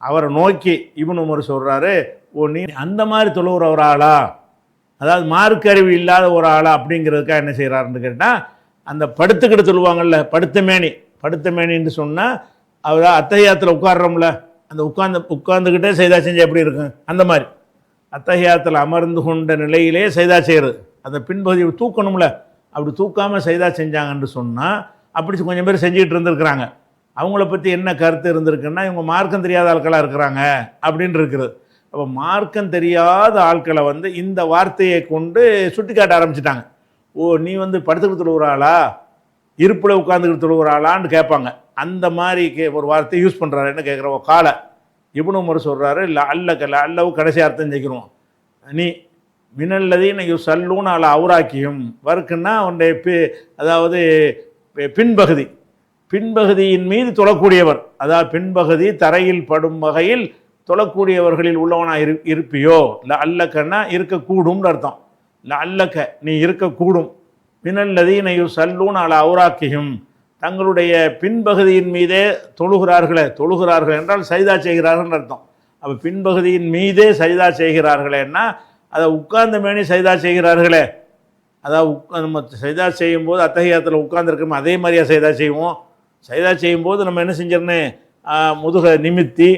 அவரை நோக்கி இப்னு உமர் சொல்கிறாரு, ஓ நீ அந்த மாதிரி தொழுகிற ஒரு ஆளா, அதாவது மார்க்க அறிவு இல்லாத ஒரு ஆளா அப்படிங்கிறதுக்காக என்ன செய்கிறாருன்னு கேட்டால், அந்த படுத்துக்கிட்டு சொல்லுவாங்கள்ல, படுத்த மேனின்னு சொன்னால் அவர் அத்தஹியாத்தில் உட்கார்றோம்ல, அந்த உட்கார்ந்துக்கிட்டே சைதா செஞ்சால் எப்படி இருக்கும், அந்த மாதிரி அத்தஹியாத்தில் அமர்ந்து கொண்ட நிலையிலே சைதா செய்கிறது. அந்த பின்பகுதியை தூக்கணும்ல, அப்படி தூக்காமல் சைதா செஞ்சாங்கன்னு சொன்னால் அப்படி கொஞ்சம் பேர் செஞ்சுக்கிட்டு இருந்திருக்கிறாங்க. அவங்கள பற்றி என்ன கருத்து இருந்திருக்குன்னா, இவங்க மார்க்கம் தெரியாத ஆட்களாக இருக்கிறாங்க அப்படின்னு இருக்குது. அப்போ மார்க்கம் தெரியாத ஆட்களை வந்து இந்த வார்த்தையை கொண்டு சுட்டி காட்ட ஆரம்பிச்சிட்டாங்க. ஓ, நீ வந்து படுத்துக்கிட்டு தொழுகிறாளா, இருப்பில் உட்காந்துக்கிட்டு தொழுகிறாளான்னு கேட்பாங்க. அந்த மாதிரி ஒரு வார்த்தையை யூஸ் பண்ணுறாரு. என்ன கேட்குறோம், காலை இப்னு உமர் சொல்கிறாரு, இல்லை அல்லக்கல்ல அல்லவு கடைசி அர்த்தம் செய்கிறோம். நீ மினல்லதீன யுஸல்லூன அலா அவ்ராக்கியும் வர்க்குன்னா அவனுடைய அதாவது பின்பகுதி, பின்பகுதியின் மீது தொழக்கூடியவர், அதாவது பின்பகுதி தரையில் படும் வகையில் தொழக்கூடியவர்களில் உள்ளவனாக இருப்பியோ. இல்லை அல்லக்கன்னா இருக்கக்கூடும்னு அர்த்தம். இல்லை அல்லக்க நீ இருக்கக்கூடும். மினல்லதீன யுஸல்லூன அலா அவ்ராக்கியும் தங்களுடைய பின்பகுதியின் மீதே தொழுகிறார்கள் என்றால் சைதா செய்கிறார்கள் அர்த்தம். அப்போ பின்பகுதியின் மீதே சைதா செய்கிறார்களேன்னா அதை உட்கார்ந்த மேனி சைதா செய்கிறார்களே, அதாவது நம்ம சைதா செய்யும்போது அத்தஹியாத்தில் உட்கார்ந்துருக்கோம் அதே மாதிரியா சைதா செய்வோம். சைதா செய்யும்போது நம்ம என்ன செஞ்சிடணும், முதுக நிமித்தி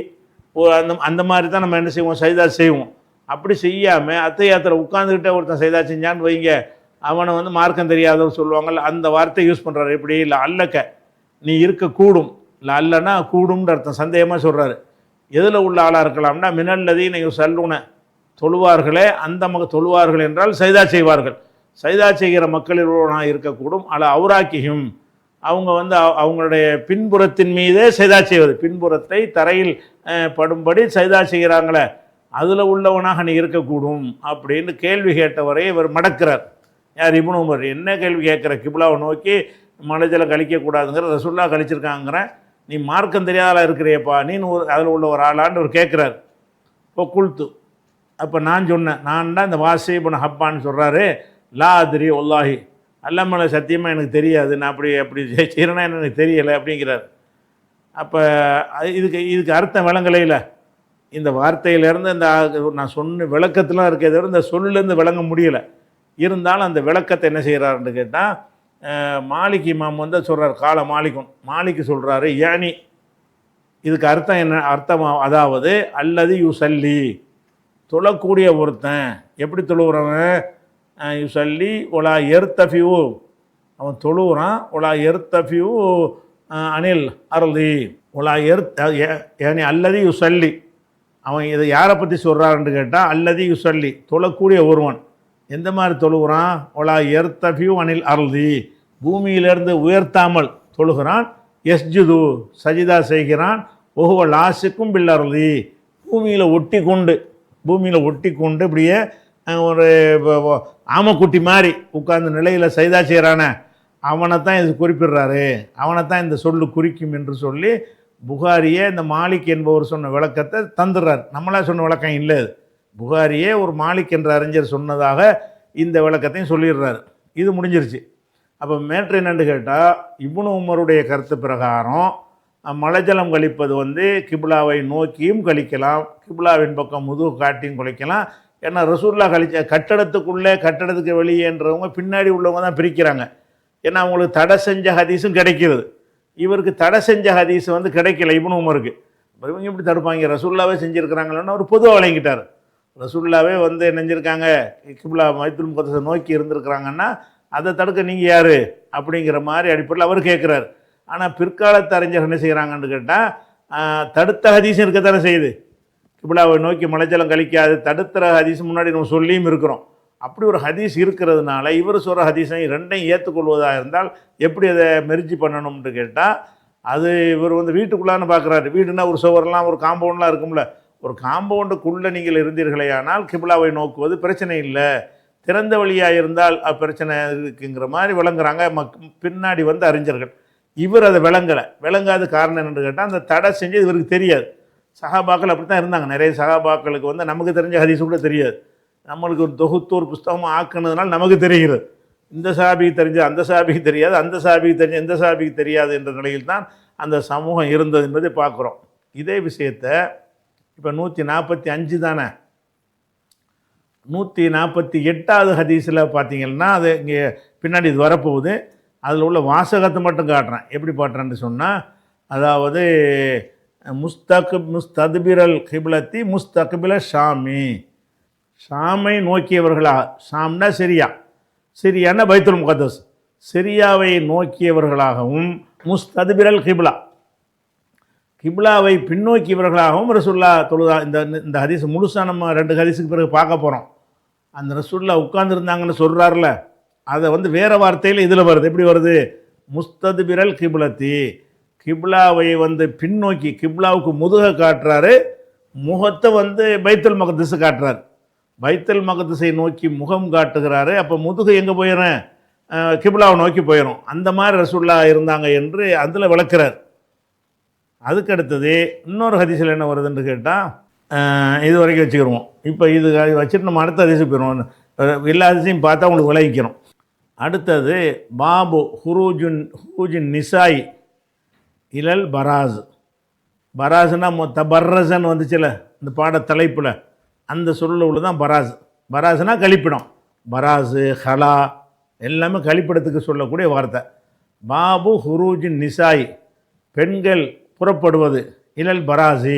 அந்த மாதிரி தான் நம்ம என்ன செய்வோம், சைதா செய்வோம். அப்படி செய்யாமல் அத்தஹியாத்தில் உட்காந்துக்கிட்டே ஒருத்தன் சைதா செஞ்சான்னு வைங்க, அவனை வந்து மார்க்கம் தெரியாதவர் சொல்லுவாங்கள்ல, அந்த வார்த்தை யூஸ் பண்ணுறாரு. எப்படி, இல்லை அல்லக்க நீ இருக்கக்கூடும், இல்லை அல்லனா கூடும்ன்ற அர்த்தம். சந்தேகமாக சொல்கிறாரு. எதில் உள்ள ஆளாக இருக்கலாம்னா மினல்லதீன யுஸல்லூன தொழுவார்களே, அந்த தொழுவார்கள் என்றால் சைதா செய்வார்கள், சைதா செய்கிற மக்களில் உள்ளவனாக இருக்கக்கூடும். அல அவ்ராக்கியும் அவங்க வந்து அவங்களுடைய பின்புறத்தின் மீதே சைதா செய்வது, பின்புறத்தை தரையில் படும்படி சைதா செய்கிறாங்களே அதில் உள்ளவனாக நீ இருக்கக்கூடும் அப்படின்னு கேள்வி கேட்டவரை இவர் மடக்கிறார். யார், இப்னு உமர். என்ன கேள்வி கேட்குற, கிப்லாவை நோக்கி மலைஜலம் கழிக்கக்கூடாதுங்கிற ரசூல்லா கழிச்சிருக்காங்கிற, நீ மார்க்கம் தெரியாதா இருக்கிறியப்பா, நீனு அதில் உள்ள ஒரு ஆளான்னு அவர் கேட்குறாரு. இப்போ குல்த்து, அப்போ நான் சொன்னேன், நான் தான் இந்த வாசிபுன் ஹப்பான்னு சொல்கிறாரு, லா அதிரி ஒல்லாஹி அல்லாமல சத்தியமாக எனக்கு தெரியாது, நான் அப்படி செய்கிறேன்னா எனக்கு தெரியலை அப்படிங்கிறார். அப்போ இதுக்கு அர்த்தம் விளங்கலையில், இந்த வார்த்தையிலேருந்து இந்த நான் சொன்ன விளக்கத்துலாம் இருக்கே தவிர இந்த சொல்லேருந்து விளங்க முடியலை. இருந்தாலும் அந்த விளக்கத்தை என்ன செய்கிறாருன்னு கேட்டால், மாலிக் இமாம் வந்து சொல்கிறார், கால மாலிக்கு சொல்கிறாரு, ஏனி இதுக்கு அர்த்தம் என்ன, அர்த்தம் அதாவது அல்லது யுஸல்லி தொழக்கூடிய ஒருத்தன், எப்படி தொழுகிறவன், யுஸல்லி ஒலா எர்தஃபியூ அவன் தொழுகிறான், ஒலா எர்தஃபியூ அனில் அருளி ஒலா ஏனி அல்லது யுஸல்லி அவன் இதை யாரை பற்றி சொல்கிறாருன்னு கேட்டால், அல்லது யுஸல்லி தொழக்கூடிய ஒருவன் எந்த மாதிரி தொழுகிறான், ஒலா எர்தஃபியூ அனில் அருளி பூமியிலிருந்து உயர்த்தாமல் தொழுகிறான், எஸ்ஜுது சஜிதா செய்கிறான், ஒஹுவ லாசிக்கும் பில் அருளி பூமியில் ஒட்டி கொண்டு இப்படியே ஒரு ஆமக்குட்டி மாதிரி உட்கார்ந்த நிலையில் சைதா செய்கிறானே அவனைத்தான் இது குறிப்பிடுறாரு, அவனைத்தான் இந்த சொல்லு குறிக்கும் என்று சொல்லி புகாரியே இந்த மாலிக் என்பவர் சொன்ன விளக்கத்தை தந்துடுறார். நம்மளா சொன்ன விளக்கம் இல்லை, புகாரியே ஒரு மாலிக் என்ற அறிஞர் சொன்னதாக இந்த விளக்கத்தையும் சொல்லிடுறாரு. இது முடிஞ்சிருச்சு. அப்போ மேட்ரு என்னென்னு கேட்டால், இப்னு உமருடைய கருத்து பிரகாரம் மலைஜலம் கழிப்பது வந்து கிப்லாவை நோக்கியும் கழிக்கலாம், கிப்லாவின் பக்கம் முதுகு காட்டியும் கழிக்கலாம். ஏன்னா ரசூல்லா கட்டடத்துக்கு வெளியேன்றவங்க பின்னாடி உள்ளவங்க தான் பிரிக்கிறாங்க. ஏன்னா அவங்களுக்கு தடை செஞ்ச ஹதீஸும் கிடைக்கிறது, இவருக்கு தடை செஞ்ச ஹதீஸ் வந்து கிடைக்கல இப்னு உமருக்கு. இவங்க எப்படி தடுப்பாங்க, ரசூல்லாவே செஞ்சுருக்கிறாங்களோன்னு அவர் பொதுவாக வழங்கிட்டார். ரசூல்லாவே வந்து நினைஞ்சிருக்காங்க கிப்லா பைத்துல் முகத்தஸை நோக்கி இருந்திருக்கிறாங்கன்னா அதை தடுக்க நீங்கள் யார் அப்படிங்கிற மாதிரி அடிப்படையில் அவர் கேட்குறாரு. ஆனால் பிற்காலத்து அறிஞர் என்ன செய்கிறாங்கன்னு கேட்டால், தடுத்த ஹதீஸும் இருக்கத்தானே செய்யுது, கிப்லாவை நோக்கி மலைஜலம் கழிக்காது தடுத்துற ஹதீஸ் முன்னாடி நம்ம சொல்லியும் இருக்கிறோம். அப்படி ஒரு ஹதீஸ் இருக்கிறதுனால இவர் சொல்கிற ஹதீஸை ரெண்டையும் ஏற்றுக்கொள்வதாக இருந்தால் எப்படி அதை மெர்ஜி பண்ணணும்னு கேட்டால், அது இவர் வந்து வீட்டுக்குள்ளான்னு பார்க்குறாரு. வீடுனா ஒரு சுவர்லாம் ஒரு காம்பவுண்ட்லாம் இருக்கும்ல, ஒரு காம்பவுண்டுக்குள்ளே நீங்கள் இருந்தீர்களே ஆனால் கிப்லாவை நோக்குவது பிரச்சனை இல்லை, திறந்த வழியாக இருந்தால் பிரச்சனை இருக்குங்கிற மாதிரி விளங்குறாங்க பின்னாடி வந்து அறிஞர்கள். இவர் அதை விளங்காத காரணம் என்னென்னு கேட்டால், அந்த தடை செஞ்சு இவருக்கு தெரியாது. சஹாபாக்கள் அப்படி தான் இருந்தாங்க. நிறைய சஹாபாக்களுக்கு வந்து நமக்கு தெரிஞ்ச ஹதீஸ் கூட தெரியாது. நம்மளுக்கு ஒரு தொகுத்தூர் புஸ்தகமாக ஆக்குனதுனால நமக்கு தெரிகிறது. இந்த சாபிக்கு தெரிஞ்ச அந்த சாபிக்கு தெரியாது, அந்த சாபிக்கு தெரிஞ்ச இந்த சாபிக்கு தெரியாது என்ற நிலையில் தான் அந்த சமூகம் இருந்தது என்பதை பார்க்குறோம். இதே விஷயத்தை இப்போ 145 தானே, 148வது ஹதீஸில் பார்த்தீங்கன்னா, அது இங்கே பின்னாடி இது வரப்போகுது, அதில் உள்ள வாசகத்தை மட்டும் காட்டுறேன். எப்படி பாட்டுறேன்னு சொன்னால், அதாவது முஸ்தக்பிரல் கிப்லத்தி முஸ்தக்பில ஷாமி, ஷாமை நோக்கியவர்களா, ஷாம்னா சரியா, சிரியான்னா பைத்துல் முகத்தஸ், சிரியாவை நோக்கியவர்களாகவும், முஸ்தத்பிரல் கிப்லா, கிப்லாவை பின்னோக்கியவர்களாகவும் ரசூல்லா தொழுதா. இந்த ஹதீஸ் முழுசாக நம்ம 2 ஹதீஸுக்கு பிறகு பார்க்க போகிறோம். அந்த ரசூல்லா உட்கார்ந்துருந்தாங்கன்னு சொல்கிறார்ல, அதை வந்து வேறு வார்த்தையில் இதில் வருது. எப்படி வருது? முஸ்தத்பிரல் கிப்லத்தி, கிப்லாவை வந்து பின்னோக்கி, கிப்லாவுக்கு முதுக காட்டுறாரு, முகத்தை வந்து பைத்துல் மக்திஸ் காட்டுறாரு. பைத்துல் மக்திஸை நோக்கி முகம் காட்டுகிறாரு. அப்போ முதுகு எங்கே போயிடும்? கிப்லாவை நோக்கி போயிடும். அந்த மாதிரி ரசூல்லா இருந்தாங்க என்று அதில் விளக்குறார். அதுக்கு அடுத்தது இன்னொரு ஹதீஸில் என்ன வருதுன்னு கேட்டால், இது வரைக்கும் வச்சுக்கிடுவோம். இப்போ இது வச்சுட்டு நம்ம அடுத்த ஹதீஸுக்கு போயிடுவோம். எல்லா ஹதீஸையும் பார்த்தா உங்களுக்கு விளைவிக்கணும். அடுத்தது பாபு ஹுரூஜின் நிசாய் இலல் பராஸ். பராஸ்னா தபர்ரசன் வந்துச்சுல இந்த பாட தலைப்பில், அந்த சொல்ல உள்ள தான் பராஸ். பராஸ்னா கழிப்பிடம். பராஸு, ஹலா எல்லாமே கழிப்பிடத்துக்கு சொல்லக்கூடிய வார்த்தை. பாபு ஹுரூஜின் நிசாய், பெண்கள் புறப்படுவது, இலல் பராசி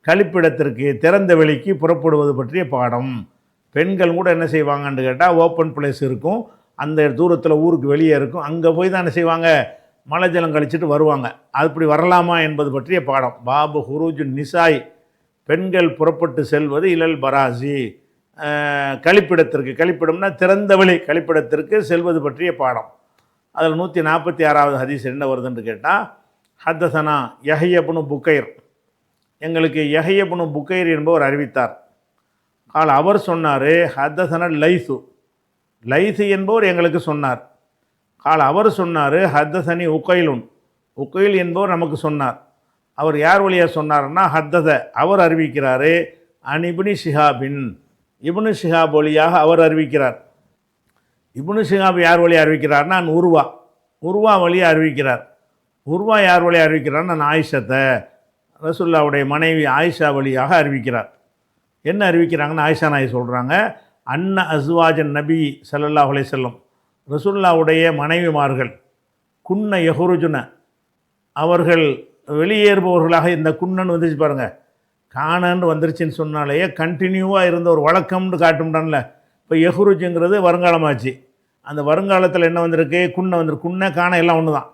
கழிப்பிடத்திற்கு, திறந்த வெளிக்கு புறப்படுவது பற்றிய பாடம். பெண்கள் கூட என்ன செய்வாங்கன்னு கேட்டால், ஓப்பன் பிளேஸ் இருக்கும், அந்த தூரத்தில் ஊருக்கு வெளியே இருக்கும், அங்கே போய் தான் என்ன செய்வாங்க, மழை ஜலம் கழிச்சிட்டு வருவாங்க. அப்படி வரலாமா என்பது பற்றிய பாடம். பாபு ஹுரூஜுன் நிசாய், பெண்கள் புறப்பட்டு செல்வது, இலல் பராசி கழிப்பிடத்திற்கு, கழிப்பிடம்னா திறந்த வெளி கழிப்பிடத்திற்கு செல்வது பற்றிய பாடம். அதில் 146வது ஹதீஸ் என்ன வருதுன்னு கேட்டால், ஹத்தசனா யஹ்யா இப்னு புக்கைர், எங்களுக்கு யஹ்யா இப்னு புக்கைர் என்பவர் அறிவித்தார். அவர் சொன்னார், ஹத்தசனா லைசு, லைசு என்பவர் எங்களுக்கு சொன்னார். அவர் சொன்னார், ஹத்தசனி உகைலுன், உகைல் என்பவர் நமக்கு சொன்னார். அவர் யார் வழியாக சொன்னார்னா, ஹத்தத அவர் அறிவிக்கிறார், அன் இப்னு ஷிஹாபின், இப்னு ஷிஹாப் வழியாக அவர் அறிவிக்கிறார். இப்னு ஷிஹாப் யார் வழியாக அறிவிக்கிறார்னா, உருவா வழியாக அறிவிக்கிறார். உருவா யார் வழியாக அறிவிக்கிறார்? நான் ஆயிஷத்தை, ரசூலுல்லாவுடைய மனைவி ஆயிஷா வழியாக அறிவிக்கிறார். என்ன அறிவிக்கிறாங்கன்னு ஆயிஷா நாய் சொல்கிறாங்க, அன்ன அஸ்வாஜன் நபி ஸல்லல்லாஹு அலைஹி வஸல்லம், ரசூலுல்லாவுடைய மனைவிமார்கள், குன்ன யஹ்ருஜுன, அவர்கள் வெளியேறுபவர்களாக, இந்த குன்னன்னு வந்துச்சு பாருங்கள், காணன்னு வந்துருச்சுன்னு சொன்னாலேயே கண்டினியூவாக இருந்த ஒரு வழக்கம்னு காட்டும்டான்ல. இப்போ யஹ்ருஜுங்கிறது வருங்காலமாச்சு. அந்த வருங்காலத்தில் என்ன வந்திருக்கு? குன்ன வந்திருக்கு. குன்ன காண எல்லாம் ஒன்று தான்.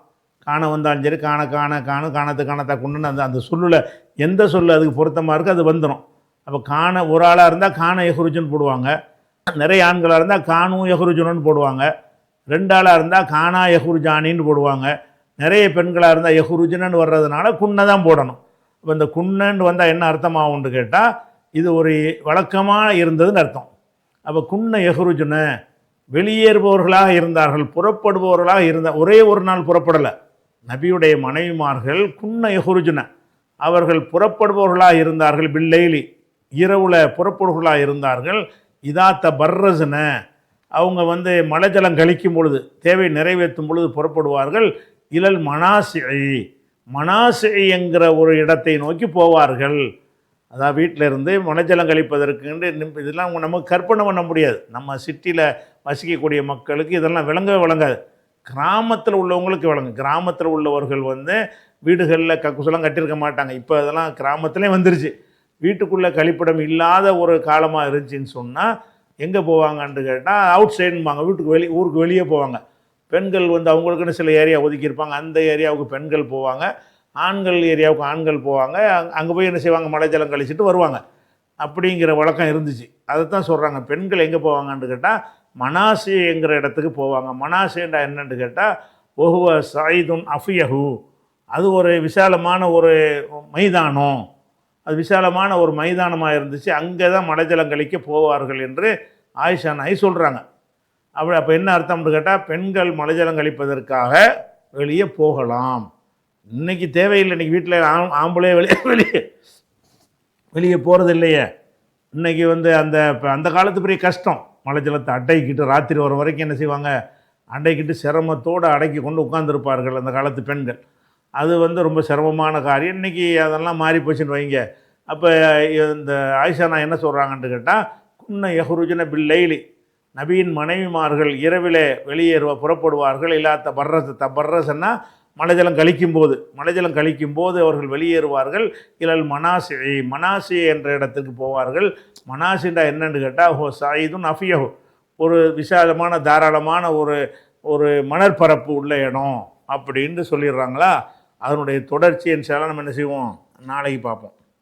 காண வந்தாலும் சரி, காணத்து காணத்தா குன்னுன்னு அந்த சொல்லில் எந்த சொல்லு அதுக்கு பொருத்தமாக இருக்குது அது வந்துடும். அப்போ காண ஒரு ஆளாக இருந்தால் காண யஹ்ருஜுன்னு போடுவாங்க, நிறைய ஆண்களாக இருந்தால் காணும் யஹ்ருஜுன்னு போடுவாங்க, 2 ஆளாக இருந்தால் காணா யஹ்ருஜானின்னு போடுவாங்க, நிறைய பெண்களாக இருந்தால் யஹ்ருஜுன்னு வர்றதுனால குன்னை தான் போடணும். இப்போ இந்த குன்னன்னு வந்தால் என்ன அர்த்தமாகும்னு கேட்டால், இது ஒரு வழக்கமாக இருந்ததுன்னு அர்த்தம். அப்போ குன்ன யஹ்ருஜுன, வெளியேறுபவர்களாக இருந்தார்கள், புறப்படுபவர்களாக இருந்தால், ஒரே ஒரு நாள் புறப்படலை. நபியுடைய மனைவிமார்கள் குன்ன யஹ்ருஜுன, அவர்கள் புறப்படுபவர்களாக இருந்தார்கள், பில்லைலி இரவுல புறப்படுபவர்களாக இருந்தார்கள், இதாத்த பர்ரசுன, அவங்க வந்து மழை ஜலம் கழிக்கும் பொழுது, தேவை நிறைவேற்றும் பொழுது புறப்படுவார்கள், இலல் மனாசி என்கிற ஒரு இடத்தை நோக்கி போவார்கள். அதாவது வீட்டில் இருந்து மழை ஜலம் கழிப்பதற்கு இதெல்லாம் நமக்கு கற்பனை பண்ண முடியாது. நம்ம சிட்டியில் வசிக்கக்கூடிய மக்களுக்கு இதெல்லாம் விளங்கவே விளங்காது. கிராமத்தில் உள்ளவங்களுக்கு விளங்கும். கிராமத்தில் உள்ளவர்கள் வந்து வீடுகளில் கக்குசெல்லாம் கட்டியிருக்க மாட்டாங்க. இப்போ அதெல்லாம் கிராமத்திலே வந்துருச்சு. வீட்டுக்குள்ளே கழிப்பிடம் இல்லாத ஒரு காலமாக இருந்துச்சின்னு சொன்னால் எங்கே போவாங்கன்னு கேட்டால், அவுட் சைடும்பாங்க, ஊருக்கு வெளியே போவாங்க. பெண்கள் வந்து அவங்களுக்குன்னு சில ஏரியா ஒதுக்கியிருப்பாங்க, அந்த ஏரியாவுக்கு பெண்கள் போவாங்க, ஆண்கள் ஏரியாவுக்கு ஆண்கள் போவாங்க. அங்கே போய் என்ன செய்வாங்க, மழை ஜலம் கழிச்சிட்டு வருவாங்க. அப்படிங்கிற வழக்கம் இருந்துச்சு. அதை தான் சொல்கிறாங்க, பெண்கள் எங்கே போவாங்கன்னு கேட்டால் மனாசிங்கிற இடத்துக்கு போவாங்க. மனாசின்றா என்னன்னு கேட்டால், ஒஹுவ சாயிதுன் அஃபியஹு, அது ஒரு விசாலமான ஒரு மைதானம், அது விசாலமான ஒரு மைதானமாக இருந்துச்சு, அங்கே தான் மழை ஜலம் கழிக்க போவார்கள் என்று ஆயிஷா நாய் சொல்கிறாங்க. அப்போ என்ன அர்த்தம்னு கேட்டால், பெண்கள் மழை ஜலம் கழிப்பதற்காக வெளியே போகலாம். இன்றைக்கி தேவையில்லை. இன்றைக்கி வீட்டில் ஆம்பளே வெளியே போகிறது இல்லையே. இன்றைக்கி வந்து அந்த காலத்து பெரிய கஷ்டம். மழை ஜலத்தை அடைக்கிட்டு ராத்திரி வர வரைக்கும் என்ன செய்வாங்க, அடைக்கிட்டு சிரமத்தோடு அடக்கி கொண்டு உட்காந்துருப்பார்கள் அந்த காலத்து பெண்கள். அது வந்து ரொம்ப சிரமமான காரியம். இன்றைக்கி அதெல்லாம் மாறி போச்சுன்னு வைங்க. அப்போ இந்த ஆயிஷா நான் என்ன சொல்கிறாங்கன்னு கேட்டால், குன்ன யஹ்ருஜுன பில்லைலி, நபியின் மனைவிமார்கள் இரவிலே புறப்படுவார்கள். இல்லாத பர்ரசன்னா மழை ஜலம் கழிக்கும் போது அவர்கள் வெளியேறுவார்கள். இலல் மனாசி என்ற இடத்துக்கு போவார்கள். மனாசிண்டா என்னன்னு கேட்டால், ஹோ சாயிதுன் அஃபியஹு, ஒரு விசாலமான தாராளமான ஒரு ஒரு மணற்பரப்பு உள்ள இடம் அப்படின்னு சொல்லிடுறாங்களா. அதனுடைய தொடர்ச்சி இன்ஷா அல்லாஹ் நம்ம என்ன செய்வோம், நாளைக்கு பார்ப்போம்.